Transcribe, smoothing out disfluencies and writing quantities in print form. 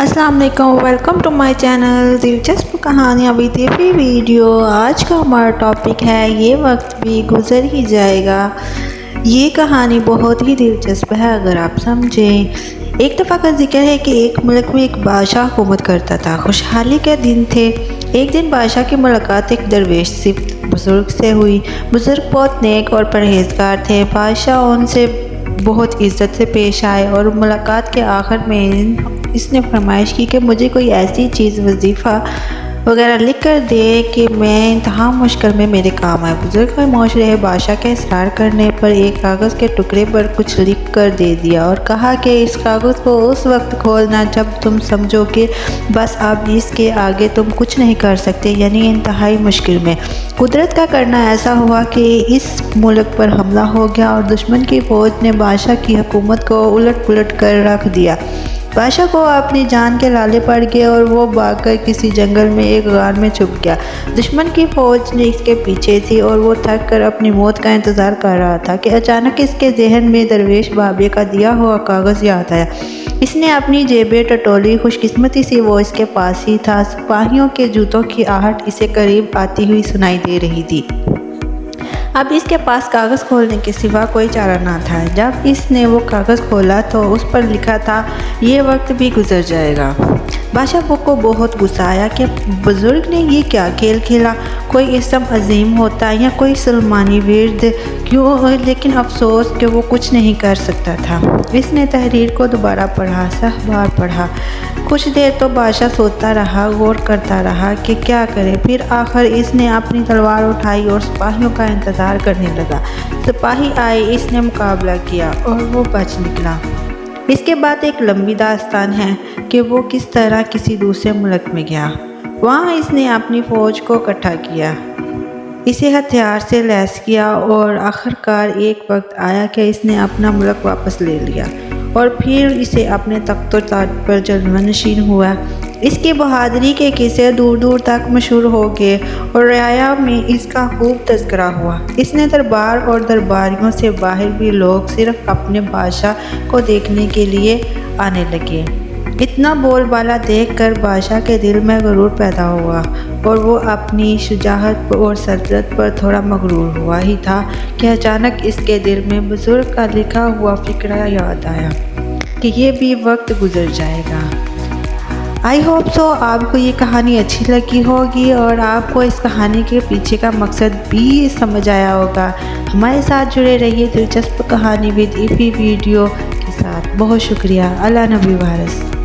السلام علیکم، welcome to my channel دلچسپ کہانیاں وتھ ایفی ویڈیو۔ آج کا ہمارا ٹاپک ہے یہ وقت بھی گزر ہی جائے گا۔ یہ کہانی بہت ہی دلچسپ ہے اگر آپ سمجھیں۔ ایک دفعہ کا ذکر ہے کہ ایک ملک میں ایک بادشاہ حکومت کرتا تھا۔ خوشحالی کے دن تھے۔ ایک دن بادشاہ کی ملاقات ایک درویش صفت بزرگ سے ہوئی۔ بزرگ بہت نیک اور پرہیزگار تھے۔ بادشاہ ان سے بہت عزت سے پیش آئے اور ملاقات کے آخر میں اس نے فرمائش کی کہ مجھے کوئی ایسی چیز وظیفہ وغیرہ لکھ کر دے کہ میں انتہا مشکل میں میرے کام آئے۔ بزرگ خاموش رہے۔ بادشاہ کے اصرار کرنے پر ایک کاغذ کے ٹکڑے پر کچھ لکھ کر دے دیا اور کہا کہ اس کاغذ کو اس وقت کھولنا جب تم سمجھو کہ بس اب اس کے آگے تم کچھ نہیں کر سکتے، یعنی انتہائی مشکل میں۔ قدرت کا کرنا ایسا ہوا کہ اس ملک پر حملہ ہو گیا اور دشمن کی فوج نے بادشاہ کی حکومت کو الٹ پلٹ کر رکھ دیا۔ بادشاہ کو اپنی جان کے لالے پڑ گئے اور وہ بھاگ کر کسی جنگل میں ایک غار میں چھپ گیا۔ دشمن کی فوج نے اس کے پیچھے تھی اور وہ تھک کر اپنی موت کا انتظار کر رہا تھا کہ اچانک اس کے ذہن میں درویش بابے کا دیا ہوا کاغذ یاد آیا۔ اس نے اپنی جیبیں ٹٹولی۔ خوش قسمتی سے وہ اس کے پاس ہی تھا۔ سپاہیوں کے جوتوں کی آہٹ اسے قریب آتی ہوئی سنائی دے رہی تھی۔ اب اس کے پاس کاغذ کھولنے کے سوا کوئی چارہ نہ تھا۔ جب اس نے وہ کاغذ کھولا تو اس پر لکھا تھا، یہ وقت بھی گزر جائے گا۔ بادشاہ کو بہت غصہ آیا کہ بزرگ نے یہ کیا کھیل کھیلا، کوئی اسم عظیم ہوتا یا کوئی سلمانی ورد کیوں، لیکن افسوس کہ وہ کچھ نہیں کر سکتا تھا۔ اس نے تحریر کو دوبارہ پڑھا، 100 بار پڑھا۔ کچھ دیر تو بادشاہ سوتا رہا، غور کرتا رہا کہ کیا کرے۔ پھر آخر اس نے اپنی تلوار اٹھائی اور سپاہیوں کا انتظار کرنے لگا۔ سپاہی آئے، اس نے مقابلہ کیا اور وہ بچ نکلا۔ اس کے بعد ایک لمبی داستان ہے کہ وہ کس طرح کسی دوسرے ملک میں گیا۔ وہاں اس نے اپنی فوج کو اکٹھا کیا، اسے ہتھیار سے لیس کیا اور آخرکار ایک وقت آیا کہ اس نے اپنا ملک واپس لے لیا اور پھر اسے اپنے تخت و تاج پر جانشین ہوا۔ اس کی بہادری کے قصے دور دور تک مشہور ہو گئے اور رعایا میں اس کا خوب تذکرہ ہوا۔ اس نے دربار اور درباریوں سے باہر بھی لوگ صرف اپنے بادشاہ کو دیکھنے کے لیے آنے لگے۔ اتنا بول بالا دیکھ کر بادشاہ کے دل میں غرور پیدا ہوا اور وہ اپنی شجاعت اور سلطنت پر تھوڑا مغرور ہوا ہی تھا کہ اچانک اس کے دل میں بزرگ کا لکھا ہوا فقرہ یاد آیا کہ یہ بھی وقت گزر جائے گا۔ آئی ہوپ سو آپ کو یہ کہانی اچھی لگی ہوگی اور آپ کو اس کہانی کے پیچھے کا مقصد بھی سمجھ آیا ہوگا۔ ہمارے ساتھ جڑے رہیے دلچسپ کہانی وتھ ایفی ویڈیو کے ساتھ۔ بہت شکریہ۔ اللہ نبی وارث۔